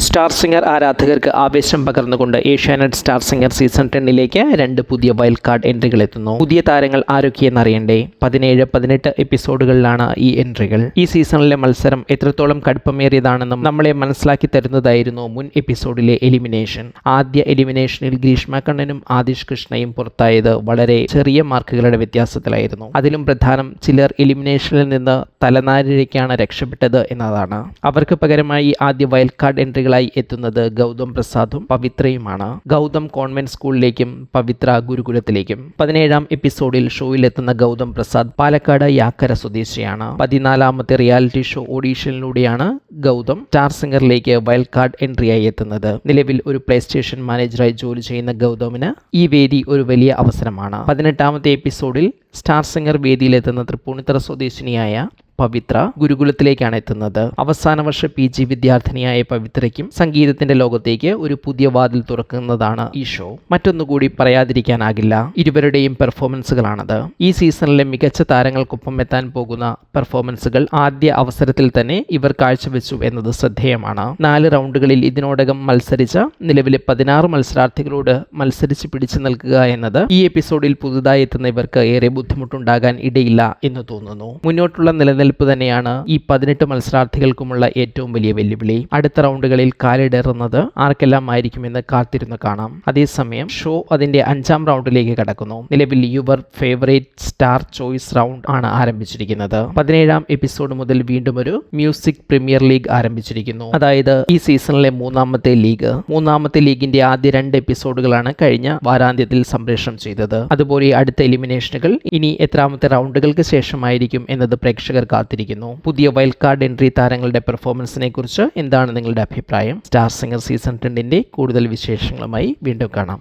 Star singer ആരാധകർക്ക് ആവേശം പകർന്നുകൊണ്ട് Asianet star singer season 10ലേക്ക് 2 പുതിയ വൈൽഡ് കാർഡ് എൻട്രികൾ എത്തുന്നു. പുതിയ താരങ്ങൾ ആരൊക്കെയെന്നറിയണ്ടേ? 17-18 എപ്പിസോഡുകളിലാണ് ഈ എൻട്രികൾ. ഈ സീസണിലെ മത്സരം എത്രത്തോളം കടുപ്പമേറിയതാണെന്നും നമ്മളെ മനസ്സിലാക്കി തരുന്നതായിരുന്നു മുൻ എപ്പിസോഡിലെ എലിമിനേഷൻ. ആദ്യ എലിമിനേഷനിൽ ഗ്രീഷ്മ കണ്ണനും ആദിഷ് കൃഷ്ണയും പുറത്തായത് വളരെ ചെറിയ മാർക്കുകളുടെ വ്യത്യാസത്തിലായിരുന്നു. അതിലും പ്രധാനം ചിലർ എലിമിനേഷനിൽ നിന്ന് തലനാരിഴയ്ക്കാണ് രക്ഷപ്പെട്ടത് എന്നതാണ്. അവർക്ക് പകരമായി ആദ്യ വൈൽഡ് കാർഡ് എൻട്രികളായി എത്തുന്നത് ഗൗതം പ്രസാദും പവിത്രയുമാണ്. ഗൗതം കോൺവെന്റ് സ്കൂളിലേക്കും പവിത്ര ഗുരുകുലത്തിലേക്കും. 17ാം എപ്പിസോഡിൽ ഷോയിലെത്തുന്ന ഗൗതം പ്രസാദ് പാലക്കാട് യാക്കര സ്വദേശിയാണ്. 14ാമത്തെ റിയാലിറ്റി ഷോ ഓഡീഷനിലൂടെയാണ് ഗൗതം സ്റ്റാർ സിംഗറിലേക്ക് വൈൽഡ് കാർഡ് എൻട്രിയായി എത്തുന്നത്. നിലവിൽ ഒരു പ്ലേ സ്റ്റേഷൻ മാനേജറായി ജോലി ചെയ്യുന്ന ഗൗതമിന് ഈ വേദി ഒരു വലിയ അവസരമാണ്. 18ാമത്തെ എപ്പിസോഡിൽ സ്റ്റാർ സിംഗർ വേദിയിലെത്തുന്ന തൃപ്പൂണിത്തറ സ്വദേശിനിയായ പവിത്ര ഗുരുകുലത്തിലേക്കാണ് എത്തുന്നത്. അവസാന വർഷ PG വിദ്യാർത്ഥിനിയായ പവിത്രയ്ക്കും സംഗീതത്തിന്റെ ലോകത്തേക്ക് ഒരു പുതിയ വാതിൽ തുറക്കുന്നതാണ് ഈ ഷോ. മറ്റൊന്നുകൂടി പറയാതിരിക്കാനാകില്ല, ഇരുവരുടെയും പെർഫോമൻസുകളാണത്. ഈ സീസണിലെ മികച്ച താരങ്ങൾക്കൊപ്പം എത്താൻ പോകുന്ന പെർഫോമൻസുകൾ ആദ്യ അവസരത്തിൽ തന്നെ ഇവർ കാഴ്ചവെച്ചു എന്നത് ശ്രദ്ധേയമാണ്. 4 റൗണ്ടുകളിൽ ഇതിനോടകം മത്സരിച്ച നിലവിലെ 16 മത്സരാർത്ഥികളോട് മത്സരിച്ച് പിടിച്ചു നിൽക്കുക എന്നത് ഈ എപ്പിസോഡിൽ പുതുതായി എത്തുന്ന ഇവർക്ക് ഏറെ ബുദ്ധിമുട്ടുണ്ടാകാൻ ഇടയില്ല എന്ന് തോന്നുന്നു. മുന്നോട്ടുള്ള നിലനിൽപ്പ് തന്നെയാണ് ഈ 18 മത്സരാർത്ഥികൾക്കുമുള്ള ഏറ്റവും വലിയ വെല്ലുവിളി. അടുത്ത റൗണ്ടുകളിൽ കാലിടറുന്നത് ആർക്കെല്ലാം ആയിരിക്കുമെന്ന് കാത്തിരുന്ന് കാണാം. അതേസമയം ഷോ അതിന്റെ 5ാം റൗണ്ടിലേക്ക് കടക്കുന്നു. നിലവിൽ your favourite star choice round ആണ് ആരംഭിച്ചിരിക്കുന്നത്. 17ാം എപ്പിസോഡ് മുതൽ വീണ്ടും ഒരു മ്യൂസിക് പ്രീമിയർ ലീഗ് ആരംഭിച്ചിരിക്കുന്നു. അതായത് ഈ സീസണിലെ 3ാമത്തെ ലീഗ്. 3ാമത്തെ ലീഗിന്റെ ആദ്യ 2 എപ്പിസോഡുകളാണ് കഴിഞ്ഞ വാരാന്ത്യത്തിൽ സംപ്രേഷണം ചെയ്തത്. അതുപോലെ അടുത്ത എലിമിനേഷനുകൾ ഇനി എത്രാമത്തെ റൗണ്ടുകൾക്ക് ശേഷമായിരിക്കും എന്നത് പ്രേക്ഷകർ കാത്തിരിക്കുന്നു. പുതിയ വൈൽഡ് കാർഡ് എൻട്രി താരങ്ങളുടെ പെർഫോമൻസിനെ കുറിച്ച് എന്താണ് നിങ്ങളുടെ അഭിപ്രായം? സ്റ്റാർ സിംഗർ സീസൺ 10ന്റെ കൂടുതൽ വിശേഷങ്ങളുമായി വീണ്ടും കാണാം.